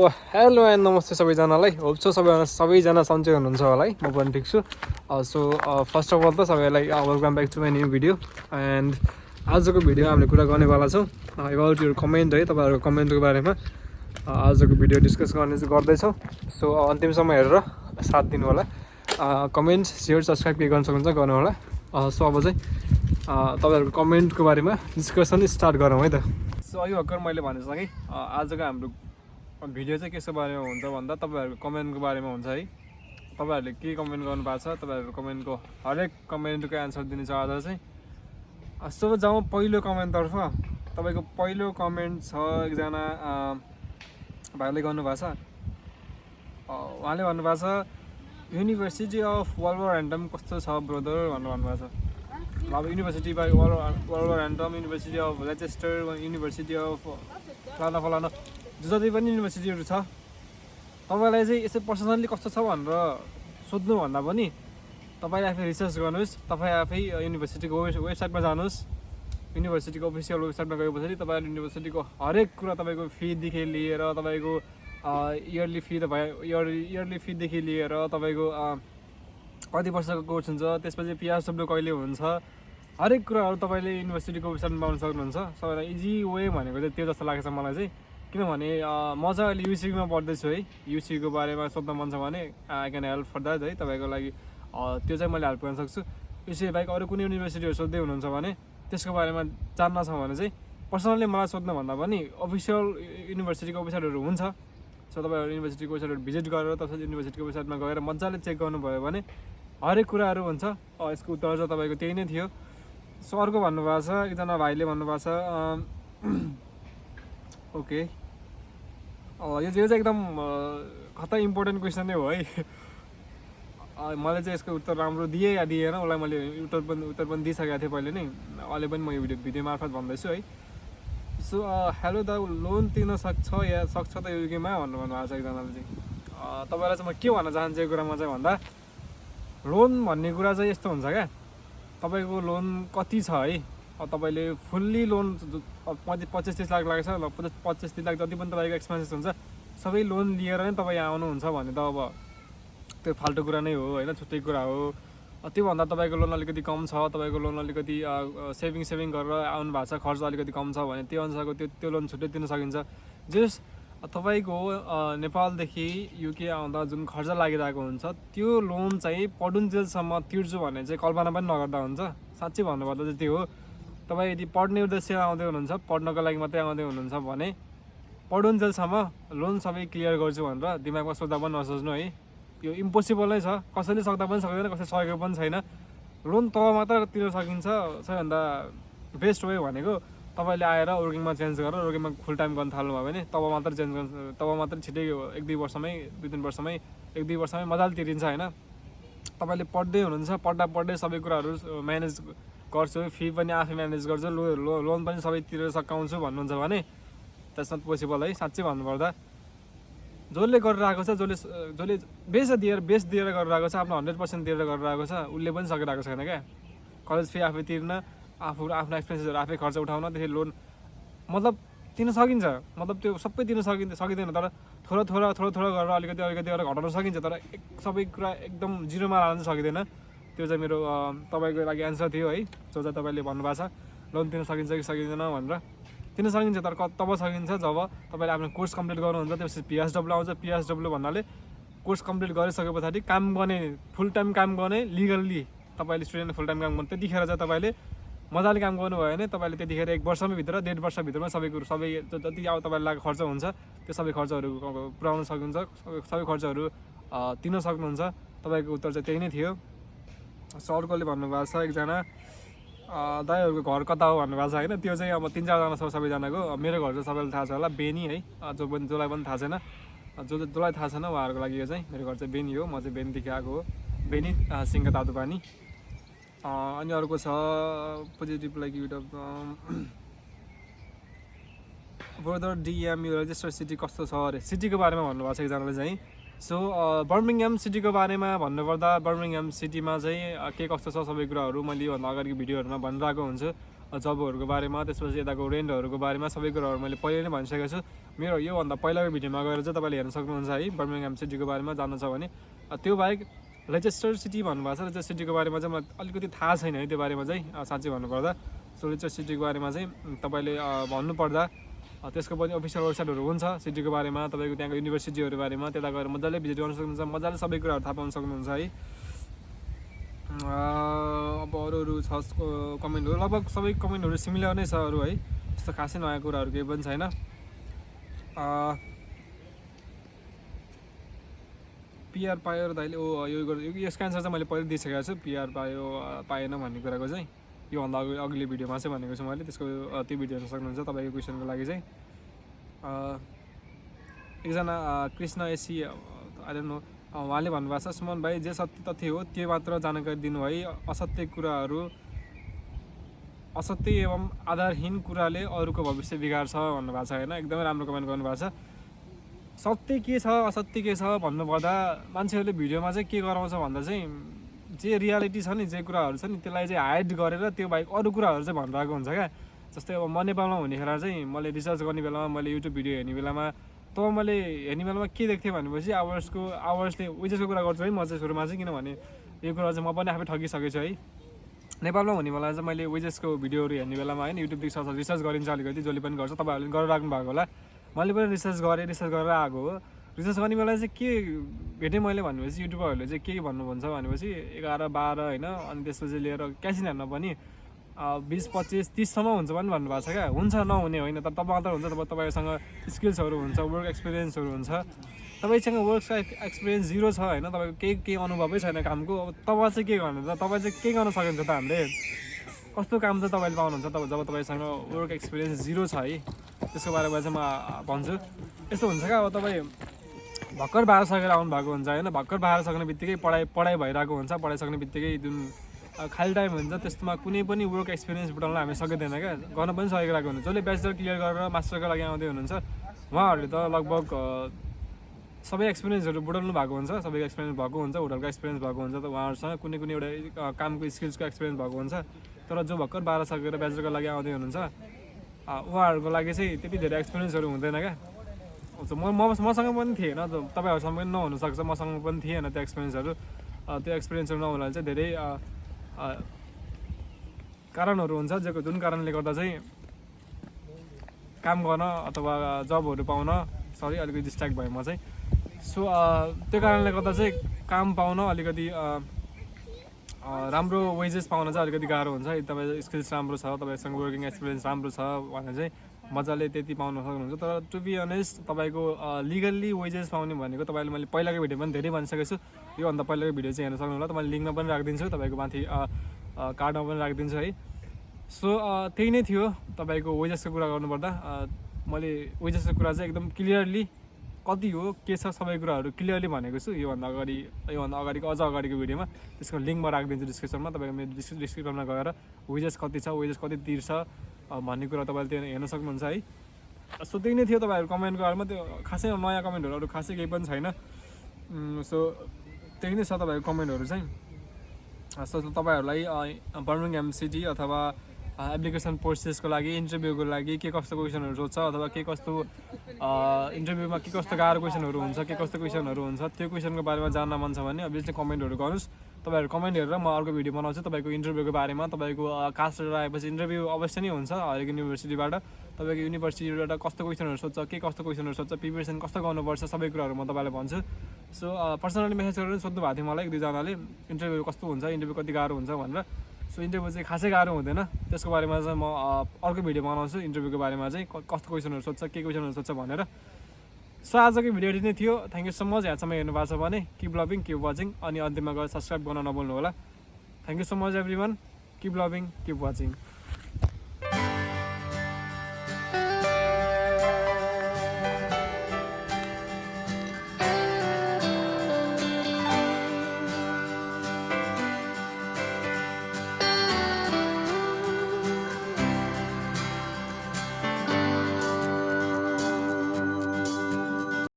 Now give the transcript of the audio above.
Hello and नमस्ते सबैजनालाई। Hope छ सबैजना सन्चै हुनुहुन्छ होला है। म पनि ठिक छु। फर्स्ट अफ अल त सबैलाई welcome back to my new video. And आजको भिडियो हामीले कुरा गर्नेवाला छौँ एबाउट यो कमेन्ट है, तपाईँहरूको कमेन्टको बारेमा आजको भिडियो डिस्कस गर्दैछौँ। सो अन्तिमसम्म हेरेर साथ दिनु होला। कमेन्ट सेयर सब्सक्राइब के गर्न सक्नुहुन्छ गर्नु होला। सो अब चाहिँ तपाईँहरूको कमेन्टको बारेमा डिस्कसन स्टार्ट गरौँ है त। सो अघि भर्खर मैले भनेसँगै आजको हाम्रो भिडियो चाहिँ केको बारेमा हुन्छ भन्दा तपाईँहरूको कमेन्टको बारेमा हुन्छ है। तपाईँहरूले के कमेन्ट गर्नुभएको छ, तपाईँहरूको कमेन्टको हरेक कमेन्टको एन्सर दिने छ आज चाहिँ। सो जाउँ पहिलो कमेन्टतर्फ। तपाईँको पहिलो कमेन्ट छ एकजना भाइले गर्नुभएको छ। उहाँले भन्नुभएको छ युनिभर्सिटी अफ वल्भरह्याम्पटन कस्तो छ ब्रदर भन्नुभएको छ। अब university by Wolverhampton, university of Leicester, university of फलाना जति पनि युनिभर्सिटीहरू छ, तपाईँलाई चाहिँ यसो पर्सनल्ली कस्तो छ भनेर सोध्नुभन्दा पनि तपाईँ आफै रिसर्च गर्नुहोस्। तपाईँ आफै युनिभर्सिटीको वेबसाइटमा जानुहोस्। युनिभर्सिटीको अफिसियल वेबसाइटमा गए पछाडि तपाईँले युनिभर्सिटीको हरेक कुरा, तपाईँको फीदेखि लिएर तपाईँको इयरली फीदेखि लिएर तपाईँको कति वर्षको कोर्स हुन्छ, त्यसपछि पिआरडब्ल्यू कहिले हुन्छ, हरेक कुराहरू तपाईँले युनिभर्सिटीको वेबसाइटमा पाउन सक्नुहुन्छ। सबैलाई इजी वे भनेको चाहिँ त्यो जस्तो लाग्छ मलाई चाहिँ। किनभने म चाहिँ अहिले युसीमा पढ्दैछु है। युसीको बारेमा सोध्न मन छ भने I can help for that है। तपाईँको लागि त्यो चाहिँ मैले हेल्प गर्न सक्छु। युसी बाहेक अरू कुनै युनिभर्सिटीहरू सोध्दै हुनुहुन्छ भने त्यसको बारेमा जान्न छ भने चाहिँ पर्सनल्ली मलाई सोध्नुभन्दा पनि अफिसियल युनिभर्सिटीको वेबसाइटहरू हुन्छ। सो तपाईँहरू युनिभर्सिटीको वेबसाइटहरू भिजिट गरेर तपाईँ युनिभर्सिटीको वेबसाइटमा गएर मजाले चेक गर्नुभयो भने हरेक कुराहरू हुन्छ। यसको उत्तर चाहिँ तपाईँको त्यही नै थियो। सो अर्को भन्नुभएको छ एकजना भाइले भन्नुभएको छ ओके, यो चाहिँ एकदम कता इम्पोर्टेन्ट क्वेसन नै हो है। मैले चाहिँ यसको उत्तर राम्रो दिएँ या दिएन उसलाई मैले उत्तर पनि दिइसकेको थिएँ पहिले नै। अहिले पनि म यो भिडियो मार्फत भन्दैछु है। सो हेलो दा, लोन तिर्न सक्छ त युकेमा भन्नुभएको छ एकजनाले चाहिँ। तपाईँलाई चाहिँ म के भन्न चाहन्छु यो कुरामा चाहिँ भन्दा, लोन भन्ने कुरा चाहिँ यस्तो हुन्छ क्या, तपाईँको लोन कति छ है। तपाईँले फुल्ली लोन 25-30 लाख लागेको छ, 25-30 लाख जति पनि तपाईँको एक्सपेन्सेस हुन्छ सबै लोन लिएर नै तपाईँ यहाँ आउनुहुन्छ भने त अब त्यो फाल्टु कुरा नै हो होइन, छुट्टै कुरा हो। त्योभन्दा तपाईँको लोन अलिकति कम छ, तपाईँको लोन अलिकति सेभिङ गरेर आउनु भएको छ, खर्च अलिकति कम छ भने त्यो अनुसारको त्यो लोन छुट्टै तिर्न सकिन्छ। जस तपाईँको नेपालदेखि युके आउँदा जुन खर्च लागिरहेको हुन्छ त्यो लोन चाहिँ पढुन्जेलसम्म तिर्छु भन्ने चाहिँ कल्पना पनि नगर्दा हुन्छ। साँच्चै भन्नुपर्दा चाहिँ त्यो हो। तपाईँ यदि पढ्ने उद्देश्य आउँदै हुनुहुन्छ, पढ्नको लागि मात्रै आउँदै हुनुहुन्छ भने पढुन्जेलसम्म लोन सबै क्लियर गर्छु भनेर दिमागमा सोच्दा पनि नसोच्नु है। यो इम्पोसिबल नै छ। कसैले सक्दा पनि सक्दैन, कसैले सकेको पनि छैन। लोन तब मात्र तिर्न सकिन्छ। सबैभन्दा बेस्ट वे भनेको तपाईँले आएर वर्किङमा चेन्ज गरेर वर्किङमा फुल टाइम गर्न थाल्नुभयो भने तब मात्र छिटै 1-2 वर्षमै 2-3 वर्षमै 1-2 वर्षमै मजाले तिरिन्छ होइन। तपाईँले पढ्दै हुनुहुन्छ, पढ्दै सबै कुराहरू म्यानेज गर्छु, फी पनि आफै म्यानेज गर्छु, लोन पनि सबै तिरेर सकाउँछु भन्नुहुन्छ भने द्याट्स नट पोसिबल है। साँच्चै भन्नुपर्दा जसले गरिरहेको छ, जसले बेस्ट दिएर गरिरहेको छ, आफ्नो 100% दिएर गरिरहेको छ, उसले पनि सकिरहेको छैन क्या। कलेज फी आफै तिर्न, आफ्नो एक्सपेन्सेसहरू आफै खर्च उठाउन, त्यसरी लोन मतलब तिर्न सकिन्छ। मतलब त्यो सबै तिर्न सकिँदैन, तर थोडा गरेर अलिकति गरेर घटाउन सकिन्छ। तर सबै कुरा एकदम जिरोमा लानु सकिँदैन। त्यो चाहिँ मेरो तपाईँको लागि एन्सर थियो है। जो चाहिँ तपाईँले भन्नुभएको छ लोन तिर्न सकिन्छ कि सकिँदैन भनेर। तिर्न सकिन्छ, तर तब सकिन्छ जब तपाईँले आफ्नो कोर्स कम्प्लिट गर्नुहुन्छ। त्यसपछि पिएचडब्ल्यू आउँछ। पिएचडब्ल्यू भन्नाले कोर्स कम्प्लिट गरिसके पछाडि काम गर्ने, फुल टाइम काम गर्ने, लिगल्ली तपाईँले स्टुडेन्ट फुल टाइम काम गर्नु, त्यतिखेर चाहिँ तपाईँले मजाले काम गर्नुभयो भने तपाईँले त्यतिखेर 1 वर्षमै भित्र 1.5 वर्षभित्रमा सबै जति अब तपाईँलाई लागेको खर्च हुन्छ त्यो सबै खर्चहरू पुऱ्याउन सकिन्छ। सबै खर्चहरू तिर्न सक्नुहुन्छ। तपाईँको उत्तर चाहिँ त्यही नै थियो। अर्कोले भन्नुभएको छ एकजना दाइहरूको घर कता हो भन्नुभएको छ होइन। त्यो चाहिँ अब 3-4जना छ सबैजनाको। मेरो घर चाहिँ सबैलाई थाहा छ होला, बेनी है। जसलाई पनि थाहा छैन, जसलाई थाहा छैन उहाँहरूको लागि यो चाहिँ मेरो घर चाहिँ बेनी हो। म चाहिँ बेनीदेखि आएको हो, बेनी सिङ्गा तातुपानी। अनि अर्को छ पोजिटिभ लाइक युट अफ ब्रदर डिएम यो रेजिस्टर सिटी कस्तो छ अरे। सिटीको बारेमा भन्नुभएको छ एकजनाले चाहिँ। सो बर्मिङहाम सिटीको बारेमा भन्नुपर्दा बर्मिङहाम सिटीमा चाहिँ के कस्तो छ सबै कुराहरू मैले योभन्दा अगाडिको भिडियोहरूमा भनिरहेको हुन्छु। जबहरूको बारेमा, त्यसपछि यताको रेन्टहरूको बारेमा सबै कुराहरू मैले पहिले नै भनिसकेको छु। मेरो योभन्दा पहिलाको भिडियोमा गएर चाहिँ तपाईँले हेर्न सक्नुहुन्छ है बर्मिङहाम सिटीको बारेमा जान्न छ भने। त्यो बाहेक लेचेस्टर सिटी भन्नुभएको छ, लेचेस्टर सिटीको बारेमा चाहिँ मलाई अलिकति थाहा छैन है त्यो बारेमा चाहिँ साँच्चै भन्नुपर्दा। सो लेचेस्टर सिटीको बारेमा चाहिँ तपाईँले भन्नुपर्दा त्यसको पनि अफिसियल वेबसाइटहरू हुन्छ सिटीको बारेमा, तपाईँको त्यहाँको युनिभर्सिटीहरू बारेमा, त्यता गएर मजाले भिजिट गर्न सक्नुहुन्छ, मजाले सबै कुराहरू थाहा पाउन सक्नुहुन्छ है। अब अरू छ कमेन्टहरू, लगभग सबै कमेन्टहरू सिमिलर नै छ अरू है, त्यस्तो खासै नयाँ कुराहरू केही पनि छैन। पिआर पायो र दाइले यसको एन्सर चाहिँ मैले पहिल्यै दिइसकेको छु, पिआर पायो पाएन भन्ने कुराको चाहिँ योभन्दा अघिल्लो भिडियोमा चाहिँ भनेको छु मैले, त्यसको त्यो भिडियो हेर्न सक्नुहुन्छ तपाईँको क्वेसनको लागि चाहिँ। एकजना Krishna AC I don't know, उहाँले भन्नुभएको छ सुमन भाइ जे सत्य तथ्य हो त्यो मात्र जानकारी दिनु है, असत्य एवं आधारहीन कुराले अरूको भविष्य बिगार्छ भन्नुभएको छ होइन। एकदमै राम्रो कमेन्ट गर्नुभएको छ। सत्य के छ असत्य के छ भन्नुपर्दा मान्छेहरूले भिडियोमा चाहिँ के गराउँछ भन्दा चाहिँ जे रियालिटी छ नि, जे कुराहरू छ नि त्यसलाई चाहिँ हाइड गरेर त्यो बाहेक अरू कुराहरू चाहिँ भनिरहेको हुन्छ क्या। जस्तै अब म नेपालमा हुनेखेर चाहिँ मैले रिसर्च गर्ने बेलामा, मैले युट्युब भिडियो हेर्ने बेलामा, तब मैले हेर्ने बेलामा के देख्थेँ भनेपछि आवर्सले वेजेसको कुरा गर्छु है म चाहिँ सुरुमा चाहिँ, किनभने यो कुरा चाहिँ म पनि आफै ठगिसकेको छु है। नेपालमा हुने बेला चाहिँ मैले वेजेसको भिडियोहरू हेर्ने बेलामा होइन युट्युबदेखि रिसर्च गरिन्छ अलिकति, जसले पनि गर्छ तपाईँहरूले गरिराख्नु भएको होला, मैले पनि रिसर्च गरेर आएको हो। रिसर्च गर्ने बेला चाहिँ के भेटेँ मैले भनेपछि युट्युबरहरूले चाहिँ के भन्नुहुन्छ भनेपछि 11, 12 होइन, अनि त्यसपछि लिएर क्यासिन हेर्न पनि 20, 25, 30सम्म हुन्छ पनि भन्नुभएको छ क्या। हुन्छ नहुने होइन, तर तपाईँ मात्र हुन्छ, तपाईँसँग स्किल्सहरू हुन्छ, वर्क एक्सपिरियन्सहरू हुन्छ। तपाईँसँग वर्क एक्सपिरियन्स 0 छ होइन, तपाईँको केही अनुभवै छैन कामको, अब तपाईँ चाहिँ के गर्नु त, तपाईँ चाहिँ के गर्न सकिन्छ त हामीले, कस्तो काम चाहिँ तपाईँले पाउनुहुन्छ जब तपाईँसँग वर्क एक्सपिरियन्स 0 छ है। त्यसको बारेमा चाहिँ म भन्छु। यस्तो हुन्छ क्या, अब तपाईँ भर्खर 12 सकेर आउनुभएको हुन्छ होइन, भर्खर 12 सक्ने बित्तिकै पढाइ भइरहेको हुन्छ, पढाइसक्ने बित्तिकै जुन खाली टाइम हुन्छ त्यस्तोमा कुनै पनि वर्क एक्सपिरियन्स बुझाउन हामी सकिँदैन क्या, गर्न पनि सकिरहेको हुन्छ। जसले ब्याचलर क्लियर गरेर मास्टरको लागि आउँदै हुनुहुन्छ उहाँहरूले त लगभग सबै एक्सपिरियन्सहरू बुझाउनु भएको हुन्छ, सबैको एक्सपिरियन्स भएको हुन्छ, होटलको एक्सपिरियन्स भएको हुन्छ, त उहाँहरूसँग कुनै एउटा कामको स्किल्सको एक्सपिरियन्स भएको हुन्छ। तर जो भर्खर 12 सकेर ब्याचलरको लागि आउँदै हुनुहुन्छ उहाँहरूको लागि चाहिँ त्यति धेरै एक्सपिरियन्सहरू हुँदैन क्या। मसँग पनि थिएन, तपाईँहरूसँग पनि नहुनसक्छ, मसँग पनि थिएन त्यो एक्सपिरियन्सहरू नहुनाले चाहिँ धेरै कारणहरू हुन्छ, जुन कारणले गर्दा चाहिँ काम गर्न अथवा जबहरू पाउन, सरी अलिकति डिस्ट्र्याक्ट भएँ म चाहिँ। सो त्यो कारणले गर्दा चाहिँ काम पाउन अलिकति राम्रो वेजेस पाउन चाहिँ अलिकति गाह्रो हुन्छ। तपाईँ स्किल्स राम्रो छ, तपाईँसँग वर्किङ एक्सपिरियन्स राम्रो छ भने चाहिँ मजाले त्यति पाउन सक्नुहुन्छ। तर टु बी अनेस्ट तपाईँको लिगल्ली वेजेस पाउने भनेको तपाईँले मैले पहिलाको भिडियो पनि धेरै भनिसकेको छु, योभन्दा पहिलाको भिडियो चाहिँ हेर्न सक्नु होला, मैले लिङ्कमा पनि राखिदिन्छु, तपाईँको माथि कार्डमा पनि राखिदिन्छु है। सो त्यही नै थियो तपाईँको वेजेसको कुरा गर्नुपर्दा। मैले वेजेसको कुरा चाहिँ एकदम क्लियरली कति हो के छ सबै कुराहरू क्लियरली भनेको छु योभन्दा अगाडिको अझ अगाडिको भिडियोमा, त्यसको लिङ्क म राखिदिन्छु डिस्क्रिप्सनमा, तपाईँको मेरो डिस्क्रिप्सनमा गएर वेजेस कति छ, वेजेस कति तिर्छ भन्ने कुरा तपाईँले त्यो हेर्न सक्नुहुन्छ है। सो त्यही नै थियो तपाईँहरू कमेन्टको बारेमा, त्यो खासै नयाँ कमेन्टहरू अरू खासै केही पनि छैन। सो त्यही नै छ तपाईँहरूको कमेन्टहरू चाहिँ। सो तपाईँहरूलाई बर्मिङहाम सिटी अथवा एप्लिकेसन प्रोसेसको लागि, इन्टरभ्यूको लागि के कस्तो क्वेसनहरू सोध्छ अथवा के कस्तो इन्टरभ्यूमा के कस्तो गाह्रो क्वेसनहरू हुन्छ, के कस्तो क्वेसनहरू हुन्छ, त्यो क्वेसनको बारेमा जान्न मन छ भने अभियसली कमेन्टहरू गर्नुहोस्। तपाईँहरू कमेन्ट हेरेर म अर्को भिडियो बनाउँछु तपाईँको इन्टरभ्यूको बारेमा। तपाईँको कास्टबाट आएपछि इन्टरभ्यू अवश्य नै हुन्छ हरेक युनिभर्सिटीबाट, तपाईँको युनिभर्सिटीबाट कस्तो क्वेसनहरू सोध्छ, के कस्तो क्वेसनहरू सोध्छ, प्रिपेरेसन कस्तो गर्नुपर्छ, सबै कुराहरू म तपाईँलाई भन्छु। सो पर्सनली मेसेज गरेर सोध्नु भएको थियो मलाई 1-2जनाले इन्टरभ्यू कस्तो हुन्छ, इन्टरभ्यू कति गाह्रो हुन्छ भनेर। सो इन्टरभ्यू चाहिँ खासै गाह्रो हुँदैन, त्यसको बारेमा चाहिँ म अर्को भिडियो बनाउँछु इन्टरभ्यूको बारेमा चाहिँ कस्तो क्वेसनहरू सोध्छ, के क्वेसनहरू सोध्छ भनेर। सो आजको भिडियो यति नै थियो। थ्याङ्क यू सो मच यहाँसम्म हेर्नु भएको छ भने किप लभिङ किप वाचिङ, अनि अन्तिममा गएर सब्सक्राइब गर्न नभुल्नु होला। Thank you so much every one, keep loving keep watching.